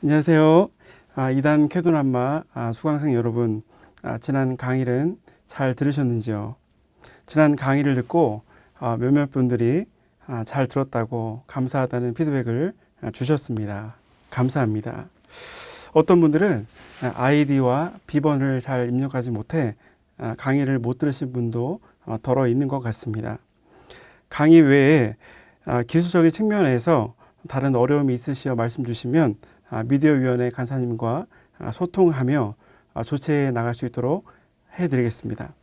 안녕하세요. 이단 쾌도남마 수강생 여러분, 지난 강의는 잘 들으셨는지요? 지난 강의를 듣고 몇몇 분들이 잘 들었다고 감사하다는 피드백을 주셨습니다. 감사합니다. 어떤 분들은 아이디와 비번을 잘 입력하지 못해 강의를 못 들으신 분도 덜어 있는 것 같습니다. 강의 외에 기술적인 측면에서 다른 어려움이 있으시어 말씀 주시면 미디어위원회 간사님과 소통하며 조치해 나갈 수 있도록 해드리겠습니다.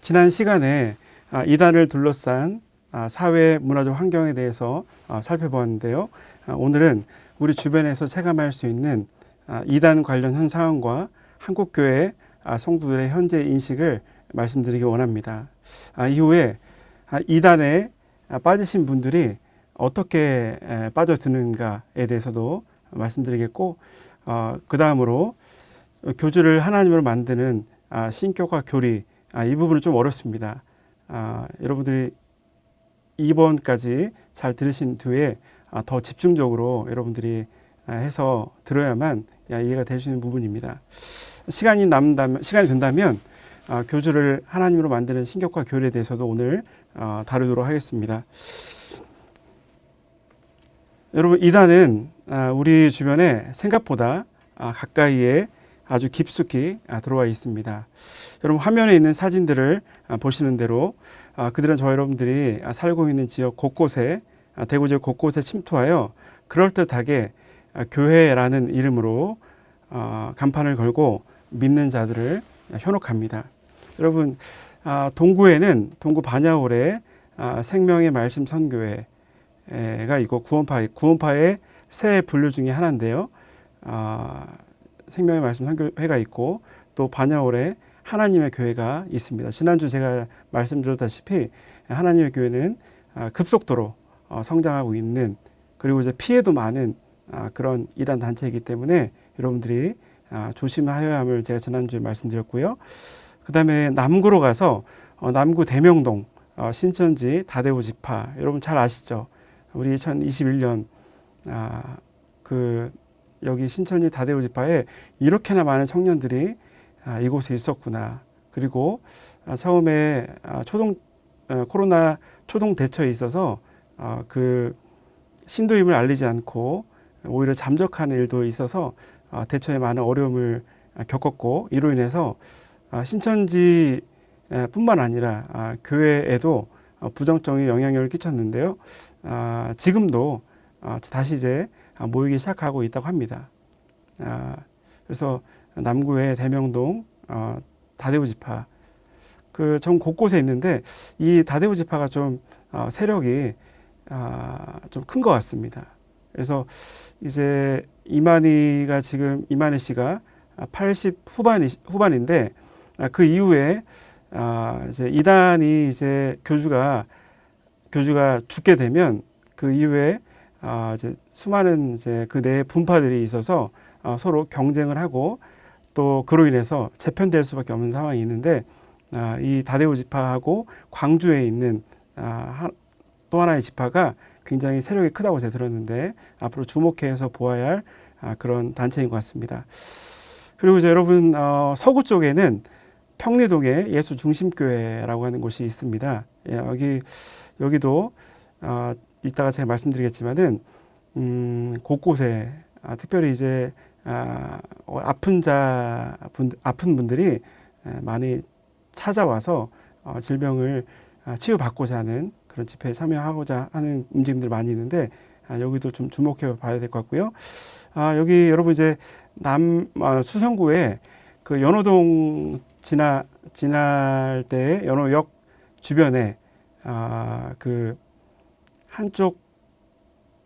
지난 시간에 이단을 둘러싼 사회 문화적 환경에 대해서 살펴보았는데요. 오늘은 우리 주변에서 체감할 수 있는 이단 관련 현 상황과 한국교회 성도들의 현재 인식을 말씀드리기 원합니다. 이후에 이단에 빠지신 분들이 어떻게 빠져드는가에 대해서도 말씀드리겠고, 그 다음으로 교주를 하나님으로 만드는 신격화 교리, 이 부분은 좀 어렵습니다. 여러분들이 2번까지 잘 들으신 뒤에 더 집중적으로 여러분들이 해서 들어야만 이해가 될 수 있는 부분입니다. 시간이 된다면 교주를 하나님으로 만드는 신격화 교리에 대해서도 오늘 다루도록 하겠습니다. 여러분, 이단은 우리 주변에 생각보다 가까이에 아주 깊숙이 들어와 있습니다. 여러분, 화면에 있는 사진들을 보시는 대로 그들은 저 여러분들이 살고 있는 지역 곳곳에, 대구 지역 곳곳에 침투하여 그럴듯하게 교회라는 이름으로 간판을 걸고 믿는 자들을 현혹합니다. 여러분, 동구 반야홀에 생명의 말씀 선교회가 있고 구원파의 세 분류 중에 하나인데요. 생명의 말씀 선교회가 있고 또 반야홀에 하나님의 교회가 있습니다. 지난주 제가 말씀드렸다시피 하나님의 교회는 급속도로 성장하고 있는, 그리고 이제 피해도 많은 그런 이단 단체이기 때문에 여러분들이 조심하여야 함을 제가 지난주에 말씀드렸고요. 그 다음에 남구로 가서 남구 대명동 신천지 다대오 지파, 여러분 잘 아시죠? 우리 2021년 여기 신천지 다대오 지파에 이렇게나 많은 청년들이 이곳에 있었구나. 그리고 처음에 코로나 초동 대처에 있어서 그 신도임을 알리지 않고 오히려 잠적하는 일도 있어서 대처에 많은 어려움을 겪었고, 이로 인해서 신천지 뿐만 아니라 교회에도 부정적인 영향력을 끼쳤는데요. 지금도 다시 이제 모이기 시작하고 있다고 합니다. 그래서 남구의 대명동 다대오 지파, 그 전 곳곳에 있는데 이 다대오 지파가 좀 세력이 좀 큰 것 같습니다. 그래서 이제 이만희 씨가 80 후반인데 그 이후에 이제 이단이 이제 교주가 죽게 되면 그 이후에 이제 수많은 이제 그 내 분파들이 있어서 서로 경쟁을 하고 또 그로 인해서 재편될 수밖에 없는 상황이 있는데, 이 다대오 지파하고 광주에 있는 또 하나의 지파가 굉장히 세력이 크다고 제가 들었는데 앞으로 주목해서 보아야 할 그런 단체인 것 같습니다. 그리고 이제 여러분, 서구 쪽에는 평리동에 예수 중심교회라고 하는 곳이 있습니다. 여기도 이따가 제가 말씀드리겠지만은 곳곳에 특별히 이제 아픈 분들이 많이 찾아와서 질병을 치유받고자 하는 그런 집회에 참여하고자 하는 움직임들 많이 있는데 여기도 좀 주목해 봐야 될 것 같고요. 여기 여러분 이제 수성구에 그 연호동 지날 때 연호역 주변에 그 한쪽,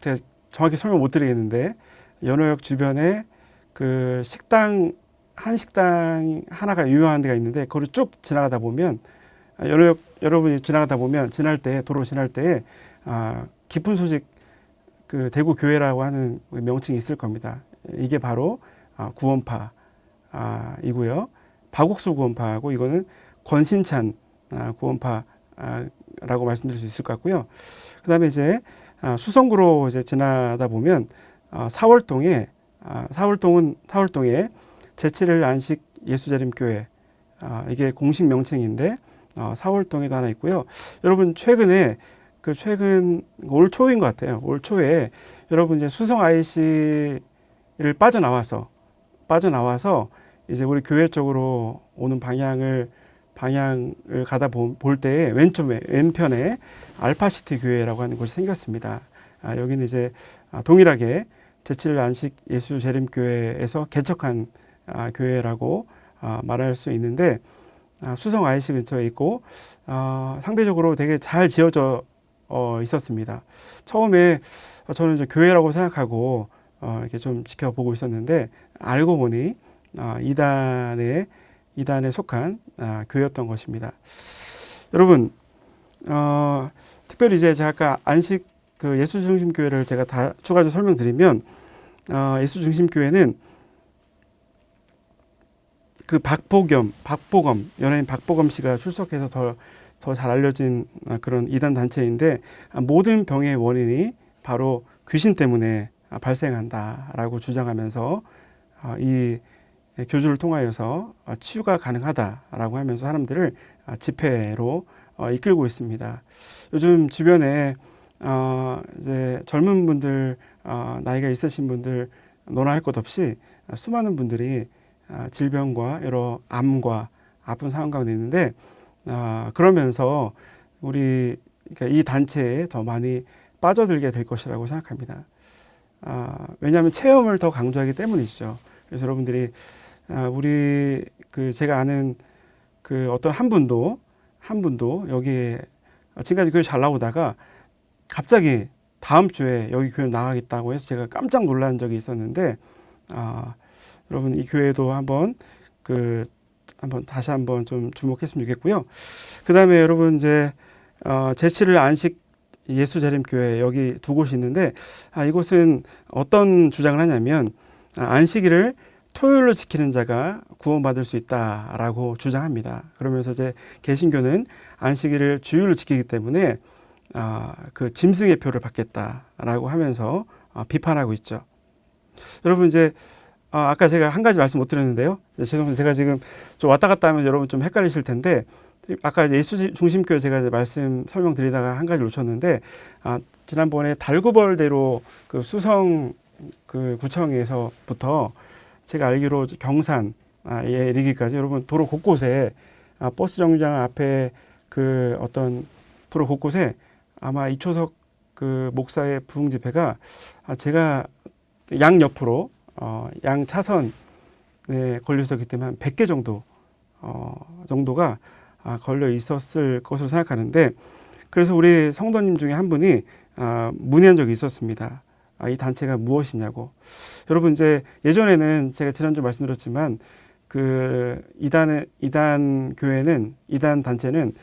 제가 정확히 설명 못 드리겠는데 연호역 주변에 그 한 식당 하나가 유명한 데가 있는데 거기 쭉 지나가다 보면 연호역 여러분이 도로 지날 때 깊은 소식, 그 대구 교회라고 하는 명칭이 있을 겁니다. 이게 바로 구원파 이고요. 박옥수 구원파하고 이거는 권신찬 구원파라고 말씀드릴 수 있을 것 같고요. 그 다음에 이제 수성구로 이제 지나다 보면 사월동에 제7일 안식 예수재림교회, 이게 공식 명칭인데 사월동에도 하나 있고요. 여러분 최근 올 초인 것 같아요. 올 초에 여러분 이제 수성 IC를 빠져나와서 이제 우리 교회 쪽으로 오는 방향을 가다 볼 때에 왼편에 알파시티 교회라고 하는 곳이 생겼습니다. 여기는 이제 동일하게 제7일 안식 예수 재림교회에서 개척한 교회라고 말할 수 있는데, 수성 IC 근처에 있고 상대적으로 되게 잘 지어져 있었습니다. 처음에 저는 이제 교회라고 생각하고 이렇게 좀 지켜보고 있었는데, 알고 보니 이단에 속한 교회였던 것입니다. 여러분, 특별히 이제 제가 아까 안식 그 예수중심교회를 제가 다 추가적으로 설명드리면, 예수중심교회는 그 박보검 연예인 박보검 씨가 출석해서 더 잘 알려진 그런 이단 단체인데, 모든 병의 원인이 바로 귀신 때문에 발생한다라고 주장하면서 이 교주를 통하여서 치유가 가능하다라고 하면서 사람들을 집회로 이끌고 있습니다. 요즘 주변에 이제 젊은 분들, 나이가 있으신 분들 논할 것 없이 수많은 분들이 질병과 여러 암과 아픈 상황 가운데 있는데, 그러면서 그러니까 이 단체에 더 많이 빠져들게 될 것이라고 생각합니다. 왜냐하면 체험을 더 강조하기 때문이죠. 그래서 여러분들이 제가 아는 그 어떤 한 분도 여기에 지금까지 교회 잘 나오다가 갑자기 다음 주에 여기 교회 나가겠다고 해서 제가 깜짝 놀란 적이 있었는데, 여러분 이 교회도 다시 한번 좀 주목했으면 좋겠고요. 그 다음에 여러분 이제 제7일 안식 예수재림교회, 여기 두 곳이 있는데, 이곳은 어떤 주장을 하냐면, 안식일을 토요일로 지키는 자가 구원받을 수 있다라고 주장합니다. 그러면서 이제 개신교는 안식일을 주일로 지키기 때문에 그 짐승의 표를 받겠다라고 하면서 비판하고 있죠. 여러분 이제 아까 제가 한 가지 말씀 못 드렸는데요. 죄송합니다. 제가 지금 좀 왔다 갔다 하면 여러분 좀 헷갈리실 텐데, 아까 예수 중심교회 제가 이제 말씀 설명드리다가 한 가지 놓쳤는데, 지난번에 달구벌대로 그 수성 그 구청에서부터 제가 알기로 경산에 이르기까지 여러분 도로 곳곳에 버스 정류장 앞에 그 어떤 도로 곳곳에 아마 이초석 그 목사의 부흥 집회가 제가 양 옆으로 양 차선에 걸려 있었기 때문에 한 100개 정도가 걸려 있었을 것으로 생각하는데, 그래서 우리 성도님 중에 한 분이 문의한 적이 있었습니다. 이 단체가 무엇이냐고. 여러분 이제 예전에는 제가 지난주 말씀드렸지만 그 이단 단체는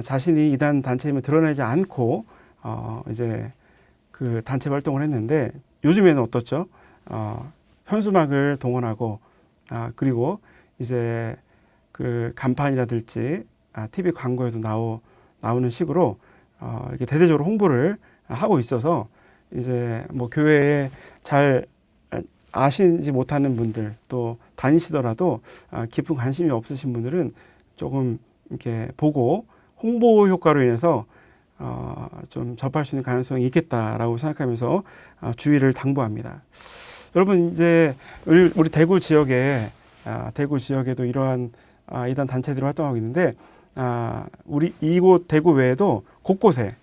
자신이 이단 단체임을 드러내지 않고 이제 그 단체 활동을 했는데, 요즘에는 어떻죠? 현수막을 동원하고 그리고 이제 그 간판이라든지 TV 광고에도 나오는 식으로 이렇게 대대적으로 홍보를 하고 있어서, 이제 뭐 교회에 잘 아시지 못하는 분들, 또 다니시더라도 깊은 관심이 없으신 분들은 조금 이렇게 보고 홍보 효과로 인해서 좀 접할 수 있는 가능성이 있겠다라고 생각하면서 주의를 당부합니다. 여러분 이제 우리 대구 지역에도 이러한 이단 단체들이 활동하고 있는데, 우리 이곳 대구 외에도 곳곳에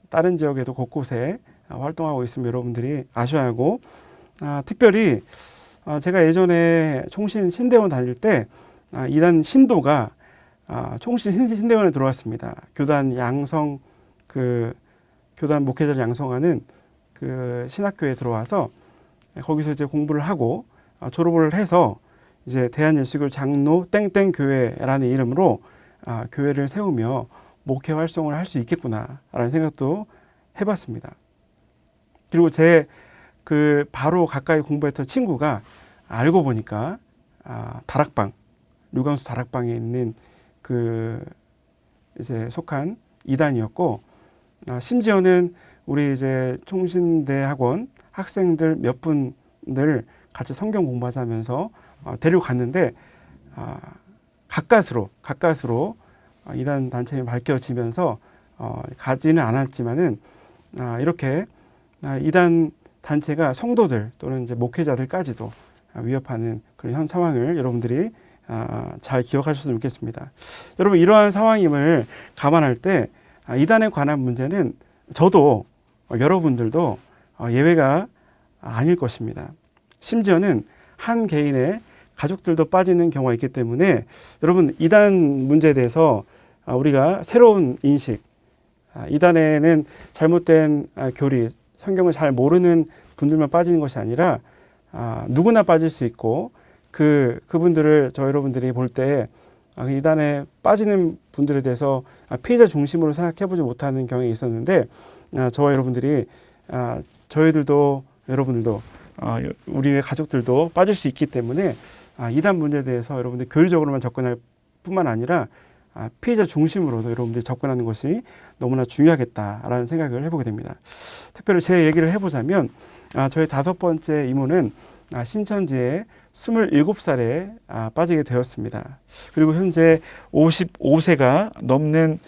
다른 지역에도 곳곳에 활동하고 있으면 여러분들이 아셔야 하고, 특별히 제가 예전에 총신 신대원 다닐 때 이단 신도가 총신 신대원에 들어왔습니다. 교단 목회자를 양성하는 그 신학교에 들어와서 거기서 이제 공부를 하고 졸업을 해서 이제 대한예수교 장로 땡땡 교회라는 이름으로 교회를 세우며 목회 활동을 할 수 있겠구나라는 생각도 해봤습니다. 그리고 제 그 바로 가까이 공부했던 친구가 알고 보니까 류광수 다락방에 있는 그 이제 속한 이단이었고, 심지어는 우리 이제 총신대 학원 학생들 몇 분들 같이 성경 공부하자면서 데리고 갔는데 가까스로 이단 단체에 밝혀지면서 가지는 않았지만은 이렇게 이단 단체가 성도들 또는 이제 목회자들까지도 위협하는 그런 현 상황을 여러분들이 잘 기억하셨으면 좋겠습니다. 여러분 이러한 상황임을 감안할 때 이단에 관한 문제는 저도 여러분들도 예외가 아닐 것입니다. 심지어는 한 개인의 가족들도 빠지는 경우가 있기 때문에 여러분 이단 문제에 대해서 우리가 새로운 인식, 이단에는 잘못된 교리, 성경을 잘 모르는 분들만 빠지는 것이 아니라 누구나 빠질 수 있고 그분들을 여러분들이 볼 때 이단에 빠지는 분들에 대해서 피해자 중심으로 생각해보지 못하는 경향이 있었는데 저와 여러분들이 저희들도 여러분들도 우리의 가족들도 빠질 수 있기 때문에 이단 문제에 대해서 여러분들 교리적으로만 접근할 뿐만 아니라 피해자 중심으로도 여러분들이 접근하는 것이 너무나 중요하겠다라는 생각을 해보게 됩니다. 특별히 제 얘기를 해보자면 저희 5번째 이모는 신천지에 27살에 빠지게 되었습니다. 그리고 현재 55세가 넘는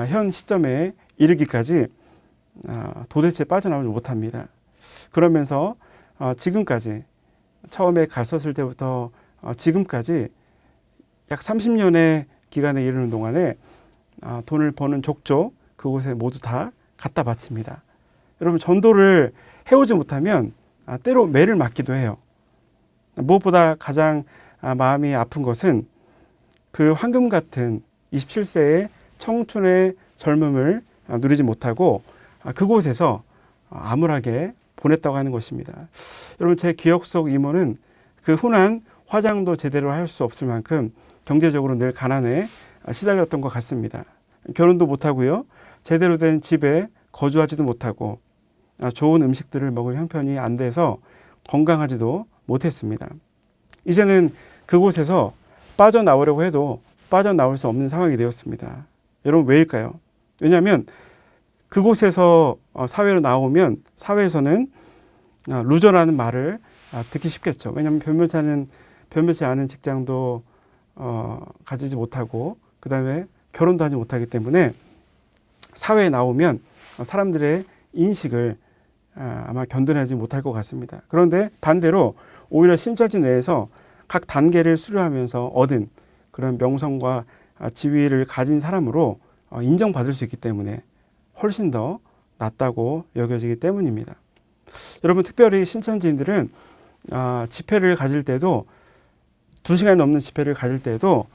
현 시점에 이르기까지 도대체 빠져나오지 못합니다. 그러면서 지금까지 처음에 갔었을 때부터 지금까지 약 30년의 기간에 이르는 동안에 돈을 버는 족족 그곳에 모두 다 갖다 바칩니다. 여러분 전도를 해오지 못하면 때로 매를 맞기도 해요. 무엇보다 가장 마음이 아픈 것은 그 황금 같은 27세의 청춘의 젊음을 누리지 못하고 그곳에서 암울하게 보냈다고 하는 것입니다. 여러분 제 기억 속 이모는 그 훈한 화장도 제대로 할 수 없을 만큼 경제적으로 늘 가난에 시달렸던 것 같습니다. 결혼도 못하고요. 제대로 된 집에 거주하지도 못하고 좋은 음식들을 먹을 형편이 안 돼서 건강하지도 못했습니다. 이제는 그곳에서 빠져나오려고 해도 빠져나올 수 없는 상황이 되었습니다. 여러분 왜일까요? 왜냐하면 그곳에서 사회로 나오면 사회에서는 루저라는 말을 듣기 쉽겠죠. 왜냐하면 변변치 않은 직장도 가지지 못하고 그 다음에 결혼도 하지 못하기 때문에 사회에 나오면 사람들의 인식을 아마 견뎌내지 못할 것 같습니다. 그런데 반대로 오히려 신천지 내에서 각 단계를 수료하면서 얻은 그런 명성과 지위를 가진 사람으로 인정받을 수 있기 때문에 훨씬 더 낫다고 여겨지기 때문입니다. 여러분 특별히 신천지인들은 집회를 가질 때도 2시간 넘는 집회를 가질 때도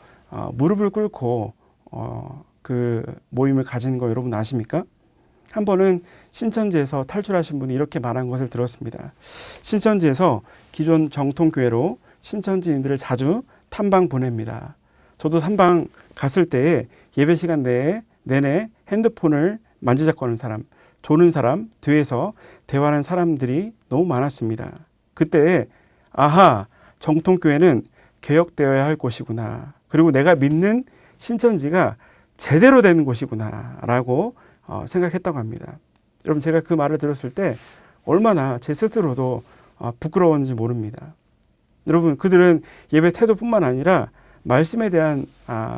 무릎을 꿇고 그 모임을 가지는 거 여러분 아십니까? 한 번은 신천지에서 탈출하신 분이 이렇게 말한 것을 들었습니다. 신천지에서 기존 정통교회로 신천지인들을 자주 탐방 보냅니다. 저도 탐방 갔을 때에 예배 시간 내내 핸드폰을 만지작거리는 사람, 조는 사람, 뒤에서 대화하는 사람들이 너무 많았습니다. 그때 아하, 정통교회는 개혁되어야 할 곳이구나. 그리고 내가 믿는 신천지가 제대로 된 곳이구나 라고 생각했다고 합니다. 여러분 제가 그 말을 들었을 때 얼마나 제 스스로도 부끄러웠는지 모릅니다. 여러분 그들은 예배 태도뿐만 아니라 말씀에 대한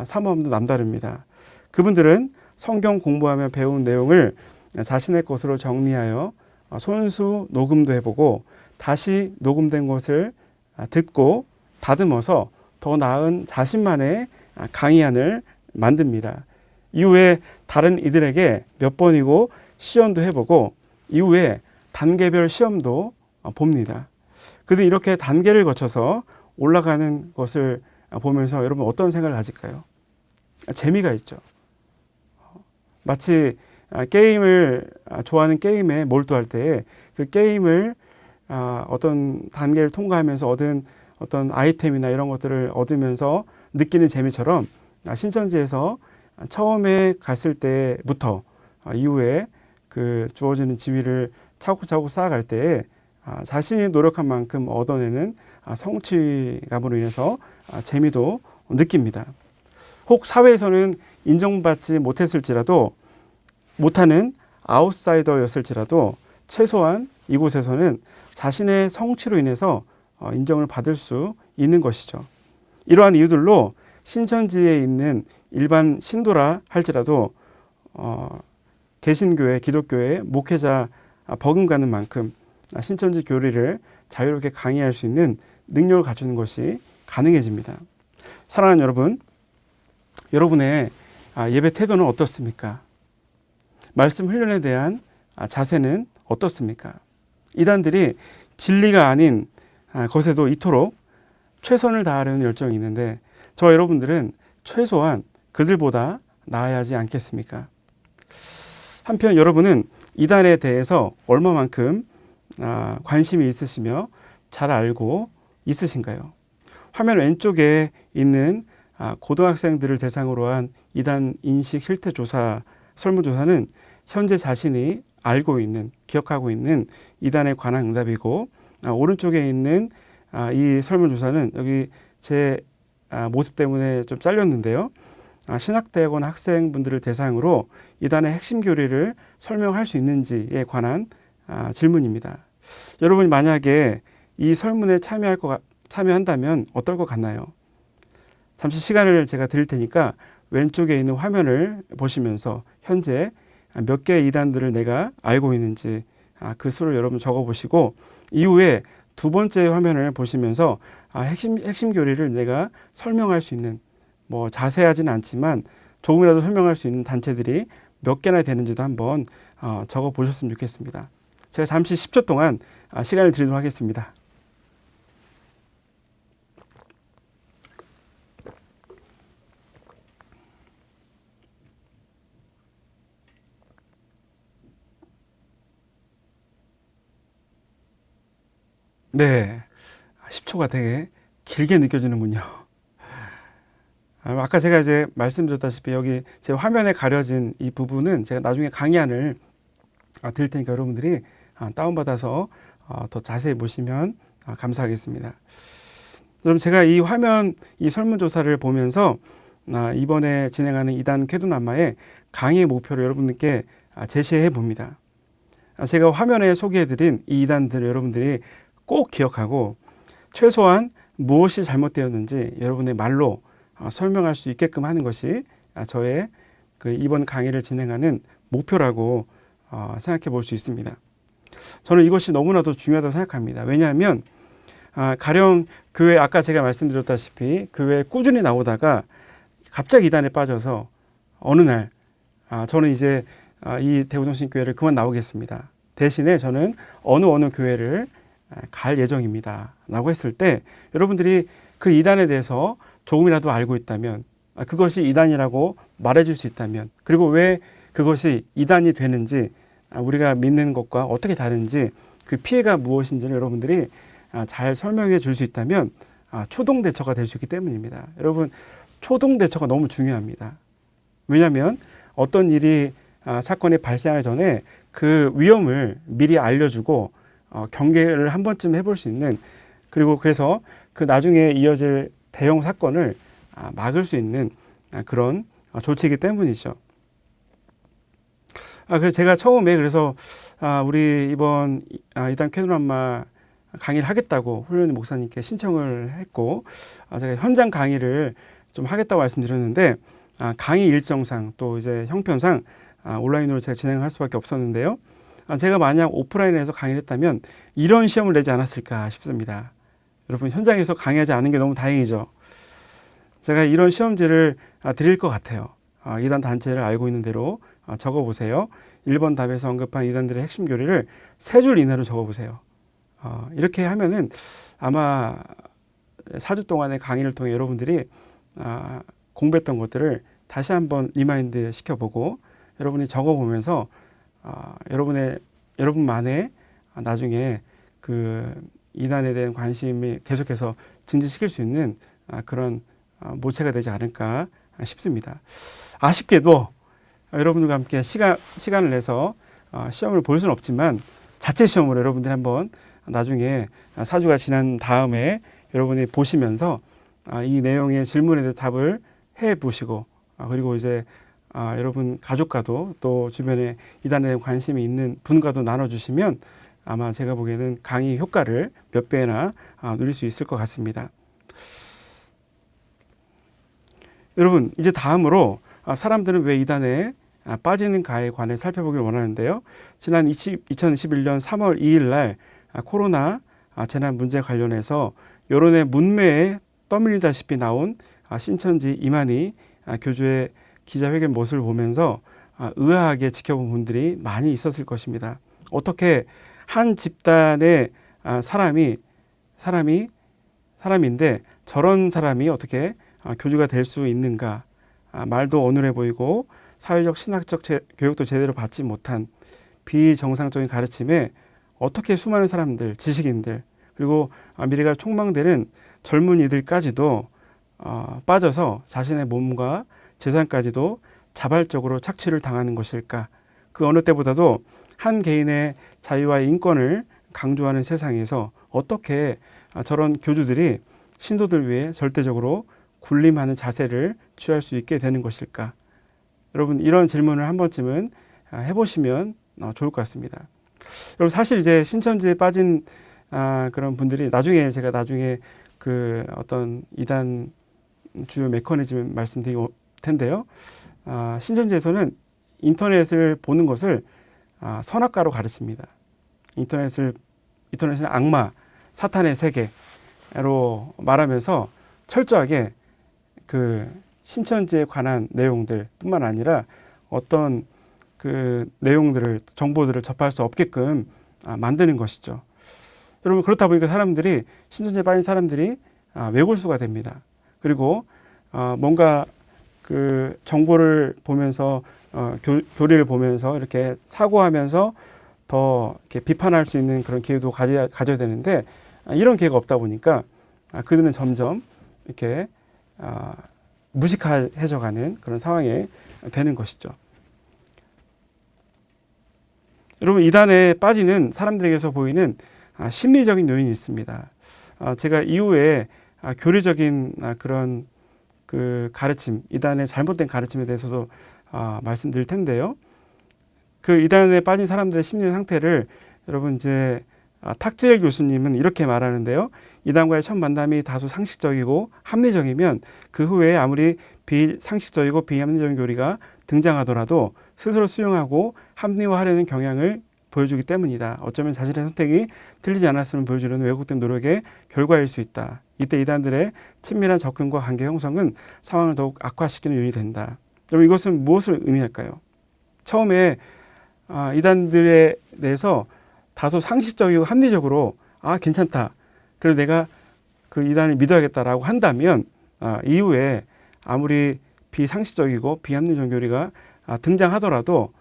사모함도 남다릅니다. 그분들은 성경 공부하며 배운 내용을 자신의 것으로 정리하여 손수 녹음도 해보고 다시 녹음된 것을 듣고 다듬어서 더 나은 자신만의 강의안을 만듭니다. 이후에 다른 이들에게 몇 번이고 시연도 해보고 이후에 단계별 시험도 봅니다. 그들 이렇게 단계를 거쳐서 올라가는 것을 보면서 여러분 어떤 생각을 가질까요? 재미가 있죠. 마치 게임을 좋아하는 게임에 몰두할 때 그 게임을 어떤 단계를 통과하면서 얻은 어떤 아이템이나 이런 것들을 얻으면서 느끼는 재미처럼 신천지에서 처음에 갔을 때부터 이후에 그 주어지는 지위를 차곡차곡 쌓아갈 때에 자신이 노력한 만큼 얻어내는 성취감으로 인해서 재미도 느낍니다. 혹 사회에서는 인정받지 못했을지라도 못하는 아웃사이더였을지라도 최소한 이곳에서는 자신의 성취로 인해서 인정을 받을 수 있는 것이죠. 이러한 이유들로 신천지에 있는 일반 신도라 할지라도 개신교회, 기독교회 목회자 버금가는 만큼 신천지 교리를 자유롭게 강의할 수 있는 능력을 갖추는 것이 가능해집니다. 사랑하는 여러분, 여러분의 예배 태도는 어떻습니까? 말씀 훈련에 대한 자세는 어떻습니까? 이단들이 진리가 아닌 것에도 이토록 최선을 다하려는 열정이 있는데 저와 여러분들은 최소한 그들보다 나아야 하지 않겠습니까? 한편 여러분은 이단에 대해서 얼마만큼 관심이 있으시며 잘 알고 있으신가요? 화면 왼쪽에 있는 고등학생들을 대상으로 한 이단 인식 실태 조사 설문조사는 현재 자신이 알고 있는, 기억하고 있는 이단에 관한 응답이고, 오른쪽에 있는 이 설문조사는 여기 제 모습 때문에 좀 잘렸는데요. 신학대학원 학생분들을 대상으로 이단의 핵심 교리를 설명할 수 있는지에 관한 질문입니다. 여러분이 만약에 이 설문에 참여한다면 어떨 것 같나요? 잠시 시간을 제가 드릴 테니까 왼쪽에 있는 화면을 보시면서 현재 몇 개의 이단들을 내가 알고 있는지 그 수를 여러분 적어보시고 이후에 두 번째 화면을 보시면서 핵심 교리를 내가 설명할 수 있는 뭐 자세하지는 않지만 조금이라도 설명할 수 있는 단체들이 몇 개나 되는지도 한번 적어 보셨으면 좋겠습니다. 제가 잠시 10초 동안 시간을 드리도록 하겠습니다. 네, 10초가 되게 길게 느껴지는군요. 아까 제가 이제 말씀드렸다시피 여기 제 화면에 가려진 이 부분은 제가 나중에 강의안을 드릴 테니까 여러분들이 다운받아서 더 자세히 보시면 감사하겠습니다. 그럼 제가 이 화면, 이 설문조사를 보면서 이번에 진행하는 이단 쾌두남마의 강의 목표를 여러분들께 제시해 봅니다. 제가 화면에 소개해드린 이 이단들을 여러분들이 꼭 기억하고 최소한 무엇이 잘못되었는지 여러분의 말로 설명할 수 있게끔 하는 것이 저의 그 이번 강의를 진행하는 목표라고 생각해 볼 수 있습니다. 저는 이것이 너무나도 중요하다고 생각합니다. 왜냐하면 가령 교회 아까 제가 말씀드렸다시피 교회에 꾸준히 나오다가 갑자기 이단에 빠져서 어느 날 저는 이제 이 대우정신교회를 그만 나오겠습니다. 대신에 저는 어느 교회를 갈 예정입니다 라고 했을 때 여러분들이 그 이단에 대해서 조금이라도 알고 있다면 그것이 이단이라고 말해줄 수 있다면 그리고 왜 그것이 이단이 되는지 우리가 믿는 것과 어떻게 다른지 그 피해가 무엇인지를 여러분들이 잘 설명해 줄 수 있다면 초동 대처가 될 수 있기 때문입니다. 여러분 초동 대처가 너무 중요합니다. 왜냐하면 어떤 일이 사건이 발생하기 전에 그 위험을 미리 알려주고 경계를 한 번쯤 해볼 수 있는 그리고 그래서 그 나중에 이어질 대형 사건을 막을 수 있는 그런 조치이기 때문이죠. 그래서 제가 처음에 그래서 우리 이번 이단 쾌두남마 강의를 하겠다고 훌륭한 목사님께 신청을 했고 제가 현장 강의를 좀 하겠다고 말씀드렸는데 강의 일정상 또 이제 형편상 온라인으로 제가 진행할 수밖에 없었는데요. 제가 만약 오프라인에서 강의를 했다면 이런 시험을 내지 않았을까 싶습니다. 여러분 현장에서 강의하지 않은 게 너무 다행이죠. 제가 이런 시험지를 드릴 것 같아요. 이단 단체를 알고 있는 대로 적어보세요. 1번 답에서 언급한 이단들의 핵심 교리를 3줄 이내로 적어보세요. 이렇게 하면은 아마 4주 동안의 강의를 통해 여러분들이 공부했던 것들을 다시 한번 리마인드 시켜보고 여러분이 적어보면서 여러분만의 나중에 그 이단에 대한 관심이 계속해서 증진시킬 수 있는 그런 모체가 되지 않을까 싶습니다. 아쉽게도 여러분들과 함께 시간을 내서 시험을 볼 수는 없지만 자체 시험으로 여러분들이 한번 나중에 4주가 지난 다음에 여러분이 보시면서 이 내용의 질문에 대해 답을 해 보시고 그리고 이제 여러분 가족과도 또 주변에 이단에 대한 관심이 있는 분과도 나눠주시면 아마 제가 보기에는 강의 효과를 몇 배나 누릴 수 있을 것 같습니다. 여러분, 이제 다음으로 사람들은 왜 이단에 빠지는가에 관해 살펴보기를 원하는데요. 지난 2021년 3월 2일 날 코로나 재난 문제 관련해서 여론의 문매에 떠밀리다시피 나온 신천지 이만희 교주의 기자회견 모습을 보면서 의아하게 지켜본 분들이 많이 있었을 것입니다. 어떻게 한 집단의 사람인데 저런 사람이 어떻게 교주가 될 수 있는가? 말도 어눌해 보이고 사회적 신학적 교육도 제대로 받지 못한 비정상적인 가르침에 어떻게 수많은 사람들, 지식인들, 그리고 미래가 촉망되는 젊은이들까지도 빠져서 자신의 몸과 재산까지도 자발적으로 착취를 당하는 것일까? 그 어느 때보다도 한 개인의 자유와 인권을 강조하는 세상에서 어떻게 저런 교주들이 신도들 위해 절대적으로 군림하는 자세를 취할 수 있게 되는 것일까? 여러분, 이런 질문을 한 번쯤은 해보시면 좋을 것 같습니다. 여러분, 사실 이제 신천지에 빠진 그런 분들이 제가 나중에 그 어떤 이단 주요 메커니즘 말씀드릴 텐데요. 신천지에서는 인터넷을 보는 것을 선악과로 가르칩니다. 인터넷은 악마, 사탄의 세계로 말하면서 철저하게 그 신천지에 관한 내용들뿐만 아니라 어떤 그 내용들을, 정보들을 접할 수 없게끔 만드는 것이죠. 여러분, 그렇다 보니까 신천지에 빠진 사람들이 외골수가 됩니다. 그리고 뭔가 그 정보를 보면서 교리를 보면서 이렇게 사고하면서 더 이렇게 비판할 수 있는 그런 기회도 가져야 되는데 이런 기회가 없다 보니까 그들은 점점 이렇게 무식해져가는 그런 상황에 되는 것이죠. 여러분, 이단에 빠지는 사람들에게서 보이는 심리적인 요인이 있습니다. 제가 이후에 교리적인 그런 그 가르침, 이단의 잘못된 가르침에 대해서도 말씀드릴 텐데요. 그 이단에 빠진 사람들의 심리 상태를 여러분 이제 탁재열 교수님은 이렇게 말하는데요. 이단과의 첫 만남이 다소 상식적이고 합리적이면 그 후에 아무리 비상식적이고 비합리적인 교리가 등장하더라도 스스로 수용하고 합리화하려는 경향을 보여주기 때문이다. 어쩌면 자신의 선택이 틀리지 않았음을 보여주려는 왜곡된 노력의 결과일 수 있다. 이때 이단들의 친밀한 접근과 관계 형성은 상황을 더욱 악화시키는 요인이 된다. 여러분, 이것은 무엇을 의미할까요? 처음에 이단들에 대해서 다소 상식적이고 합리적으로 괜찮다. 그래서 내가 그 이단을 믿어야겠다라고 한다면 이후에 아무리 비상식적이고 비합리적 교리가 등장하더라도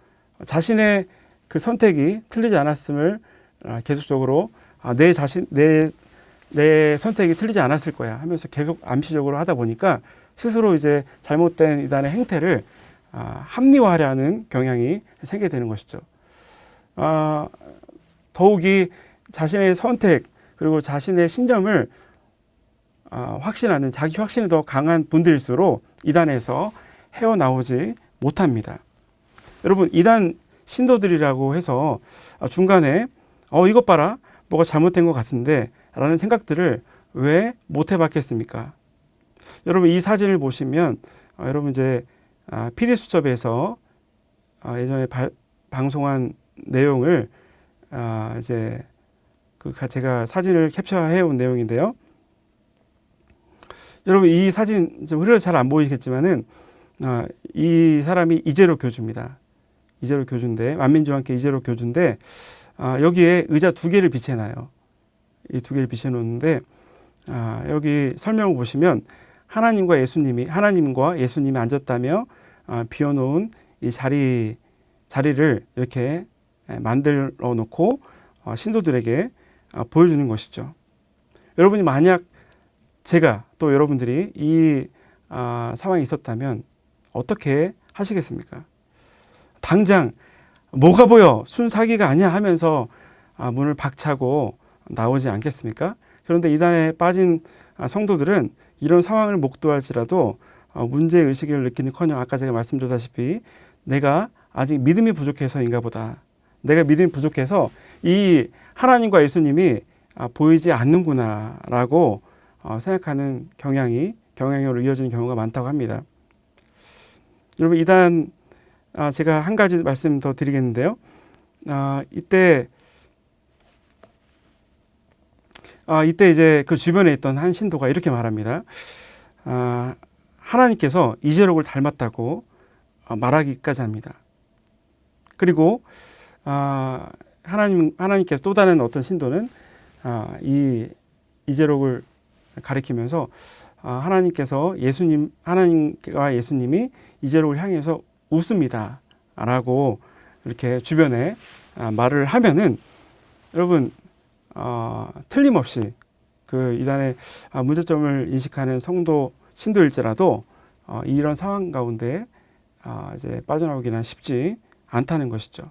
자신의 그 선택이 틀리지 않았음을 계속적으로 내 선택이 틀리지 않았을 거야 하면서 계속 암시적으로 하다 보니까 스스로 이제 잘못된 이단의 행태를 합리화하려는 경향이 생기게 되는 것이죠. 더욱이 자신의 선택 그리고 자신의 신념을 확신하는 자기 확신이 더 강한 분들일수록 이단에서 헤어나오지 못합니다. 여러분, 이단 신도들이라고 해서 중간에 이것 봐라, 뭐가 잘못된 것 같은데 라는 생각들을 왜 못 해봤겠습니까? 여러분, 이 사진을 보시면 여러분 이제 PD수첩에서 예전에 방송한 내용을 이제 제가 사진을 캡처해 온 내용인데요. 여러분, 이 사진 좀 흐려서 잘 안 보이겠지만은 이 사람이 이재로 교주입니다. 이재로 교주인데, 만민주와 함께 이재로 교주인데 여기에 의자 두 개를 비치해놔요. 이 두 개를 비치해놓는데 여기 설명을 보시면 하나님과 예수님이 앉았다며 비워놓은 이 자리를 이렇게 만들어 놓고 신도들에게 보여주는 것이죠. 여러분이 만약 제가 또 여러분들이 이 상황이 있었다면 어떻게 하시겠습니까? 당장 뭐가 보여? 순사기가 아니야 하면서 문을 박차고 나오지 않겠습니까? 그런데 이단에 빠진 성도들은 이런 상황을 목도할지라도 문제의식을 느끼는커녕 아까 제가 말씀드렸다시피 내가 아직 믿음이 부족해서인가 보다. 내가 믿음이 부족해서 이 하나님과 예수님이 보이지 않는구나라고 생각하는 경향으로 이어지는 경우가 많다고 합니다. 여러분 이단 제가 한 가지 말씀 더 드리겠는데요. 이때 이제 그 주변에 있던 한 신도가 이렇게 말합니다. 하나님께서 이재록을 닮았다고 말하기까지 합니다. 그리고 하나님께서 또 다른 어떤 신도는 이 이재록을 가리키면서 하나님과 예수님이 이재록을 향해서 웃습니다. 라고 이렇게 주변에 말을 하면은 여러분 틀림없이 그 이단의 문제점을 인식하는 신도일지라도 이런 상황 가운데 이제 빠져나오기는 쉽지 않다는 것이죠.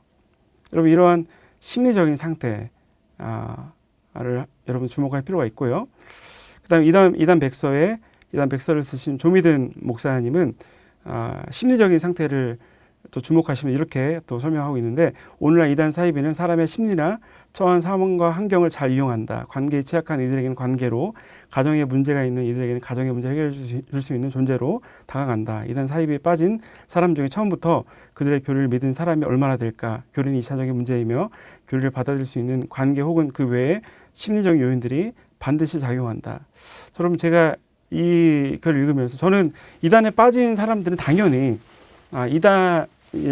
여러분 이러한 심리적인 상태를 여러분 주목할 필요가 있고요. 그다음에 이단 백서를 쓰신 조미든 목사님은 심리적인 상태를 또 주목하시면 이렇게 또 설명하고 있는데, 오늘날 이단 사이비는 사람의 심리나 처한 상황과 환경을 잘 이용한다. 관계에 취약한 이들에게는 관계로, 가정에 문제가 있는 이들에게는 가정의 문제를 해결해 줄 수 있는 존재로 다가간다. 이단 사이비에 빠진 사람 중에 처음부터 그들의 교리를 믿은 사람이 얼마나 될까? 교리는 2차적인 문제이며 교리를 받아들일 수 있는 관계 혹은 그 외에 심리적인 요인들이 반드시 작용한다. 여러분 제가 이 글을 읽으면서 저는 이단에 빠진 사람들은 당연히 이단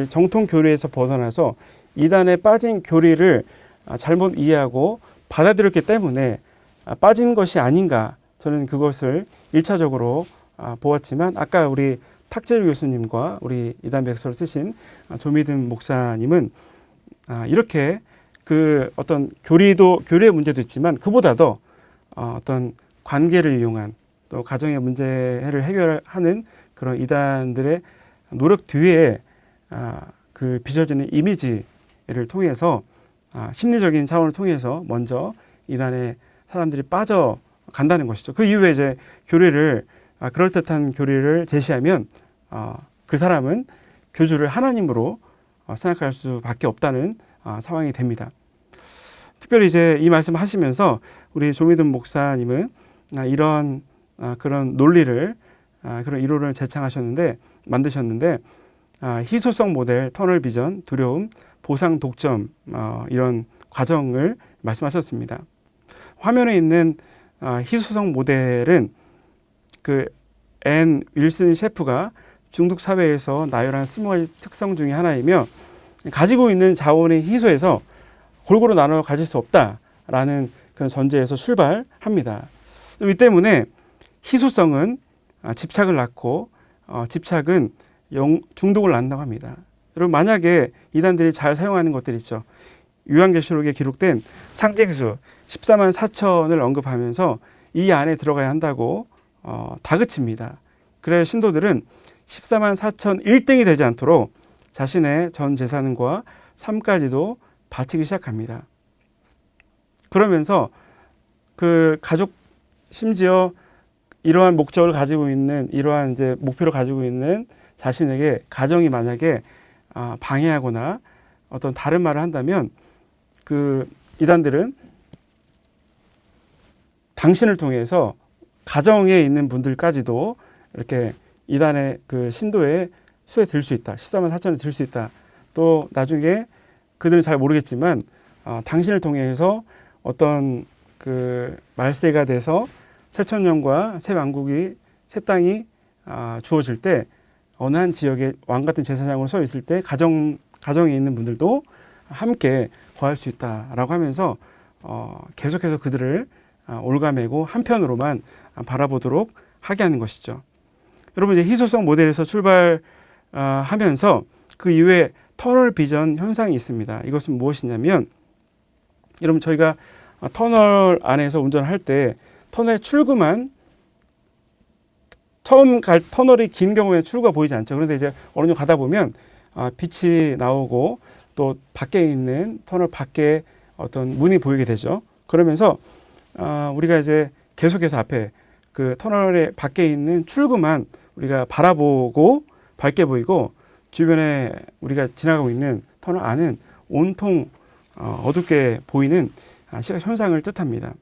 정통 교리에서 벗어나서 이단에 빠진 교리를 잘못 이해하고 받아들였기 때문에 빠진 것이 아닌가, 저는 그것을 1차적으로 보았지만, 아까 우리 탁재일 교수님과 우리 이단 백서를 쓰신 조미든 목사님은 이렇게 그 어떤 교리의 문제도 있지만 그보다도 어떤 관계를 이용한 또 가정의 문제를 해결하는 그런 이단들의 노력 뒤에 그 빚어지는 이미지를 통해서 심리적인 차원을 통해서 먼저 이단의 사람들이 빠져간다는 것이죠. 그 이후에 이제 그럴듯한 교리를 제시하면 그 사람은 교주를 하나님으로 생각할 수밖에 없다는 상황이 됩니다. 특별히 이제 이 말씀 하시면서 우리 조미든 목사님은 이런 그런 논리를, 그런 이론을 만드셨는데 희소성 모델, 터널 비전, 두려움, 보상 독점, 이런 과정을 말씀하셨습니다. 화면에 있는 희소성 모델은 그 앤 윌슨 셰프가 중독 사회에서 나열한 20가지 특성 중에 하나이며, 가지고 있는 자원의 희소에서 골고루 나눠 가질 수 없다라는 그런 전제에서 출발합니다. 이 때문에 희소성은 집착을 낳고 집착은 중독을 낳는다고 합니다. 여러분 만약에 이단들이 잘 사용하는 것들 있죠. 요한계시록에 기록된 상징수 14만 4천을 언급하면서 이 안에 들어가야 한다고 다그칩니다. 그래야 신도들은 14만 4천 1등이 되지 않도록 자신의 전 재산과 삶까지도 바치기 시작합니다. 그러면서 그 가족, 심지어 이러한 목적을 가지고 있는, 이러한 이제 목표를 가지고 있는 자신에게 가정이 만약에 방해하거나 어떤 다른 말을 한다면 그 이단들은 당신을 통해서 가정에 있는 분들까지도 이렇게 이단의 그 신도의 수에 들 수 있다. 14만 4천에 들 수 있다. 또 나중에 그들은 잘 모르겠지만 당신을 통해서 어떤 그 말세가 돼서 새 천년과 새 왕국이, 새 땅이 주어질 때 어느 한 지역에 왕 같은 제사장으로 서 있을 때 가정에 있는 분들도 함께 거할 수 있다라고 하면서 계속해서 그들을 올가매고 한편으로만 바라보도록 하게 하는 것이죠. 여러분 이제 희소성 모델에서 출발하면서 그 이후에 터널 비전 현상이 있습니다. 이것은 무엇이냐면, 여러분 저희가 터널 안에서 운전할 때 터널 출구만, 처음 갈 터널이 긴 경우에는 출구가 보이지 않죠. 그런데 이제 어느 정도 가다 보면 빛이 나오고 또 밖에 있는 터널 밖에 어떤 문이 보이게 되죠. 그러면서 우리가 이제 계속해서 앞에 그 터널의 밖에 있는 출구만 우리가 바라보고 밝게 보이고, 주변에 우리가 지나가고 있는 터널 안은 온통 어둡게 보이는 시각 현상을 뜻합니다.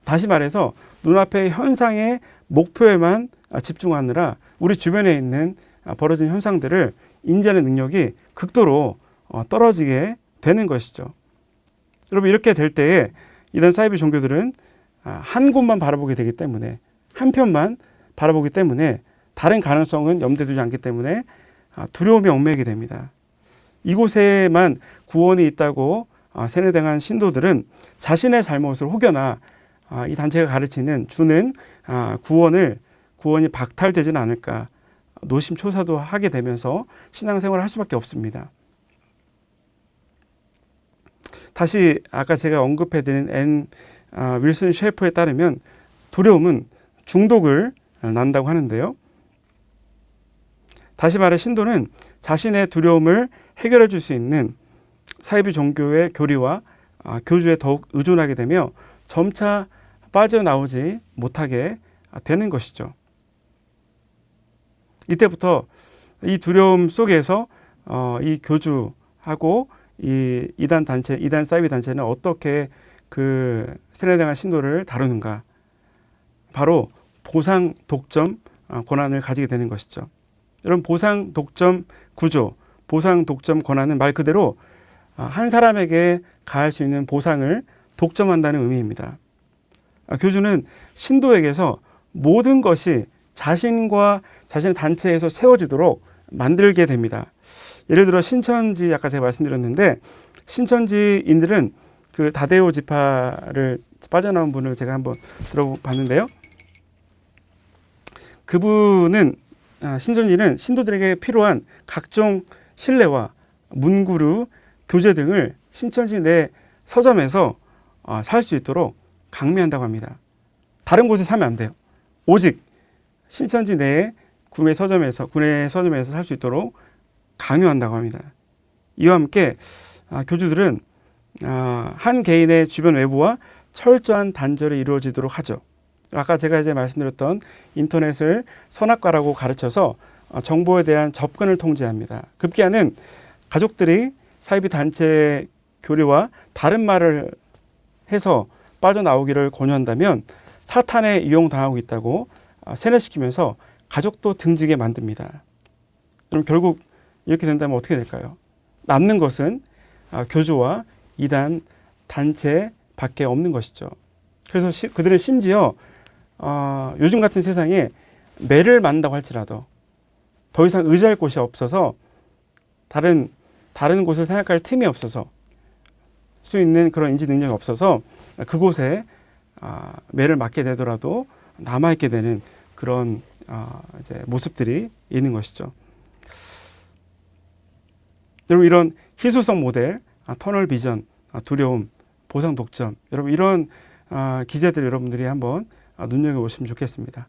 다시 말해서 눈앞의 현상의 목표에만 집중하느라 우리 주변에 있는 벌어진 현상들을 인지하는 능력이 극도로 떨어지게 되는 것이죠. 여러분, 이렇게 될 때에 이단 사이비 종교들은 한 곳만 바라보게 되기 때문에, 한 편만 바라보기 때문에 다른 가능성은 염두에 두지 않기 때문에 두려움이 얽매이게 됩니다. 이곳에만 구원이 있다고 세뇌당한 신도들은 자신의 잘못을 혹여나 이 단체가 가르치는 주는 구원이 박탈되지는 않을까 노심초사도 하게 되면서 신앙생활을 할 수밖에 없습니다. 다시 아까 제가 언급해드린 앤 윌슨 셰퍼에 따르면 두려움은 중독을 난다고 하는데요. 다시 말해 신도는 자신의 두려움을 해결해 줄 수 있는 사이비 종교의 교리와 교주에 더욱 의존하게 되며 점차 빠져나오지 못하게 되는 것이죠. 이때부터 이 두려움 속에서 이 교주하고 이 이단 사이비 단체는 어떻게 그 세뇌당한 신도를 다루는가? 바로 보상 독점 권한을 가지게 되는 것이죠. 여러분, 보상 독점 구조, 보상 독점 권한은 말 그대로 한 사람에게 가할 수 있는 보상을 독점한다는 의미입니다. 교주는 신도에게서 모든 것이 자신과 자신의 단체에서 세워지도록 만들게 됩니다. 예를 들어 신천지, 아까 제가 말씀드렸는데 신천지인들은 그 다데오 지파를 빠져나온 분을 제가 한번 들어봤는데요. 그분은 신천지는 신도들에게 필요한 각종 신뢰와 문구류, 교재 등을 신천지 내 서점에서 살 수 있도록 강매한다고 합니다. 다른 곳에 사면 안 돼요. 오직 신천지 내에 구내 서점에서 살 수 있도록 강요한다고 합니다. 이와 함께 교주들은 한 개인의 주변 외부와 철저한 단절이 이루어지도록 하죠. 아까 제가 이제 말씀드렸던 인터넷을 선악과라고 가르쳐서 정보에 대한 접근을 통제합니다. 급기야는 가족들이 사이비 단체 교리와 다른 말을 해서 빠져나오기를 권유한다면 사탄에 이용당하고 있다고 세뇌시키면서 가족도 등지게 만듭니다. 그럼 결국 이렇게 된다면 어떻게 될까요? 남는 것은 교주와 이단 단체밖에 없는 것이죠. 그래서 그들은 심지어 요즘 같은 세상에 매를 맞는다고 할지라도 더 이상 의지할 곳이 없어서 다른 곳을 생각할 틈이 없어서 수 있는 그런 인지 능력이 없어서 그곳에 매를 맞게 되더라도 남아있게 되는 그런 이제 모습들이 있는 것이죠. 여러분, 이런 희소성 모델, 터널 비전, 두려움, 보상 독점, 여러분 이런 기제들 여러분들이 한번 눈여겨보시면 좋겠습니다.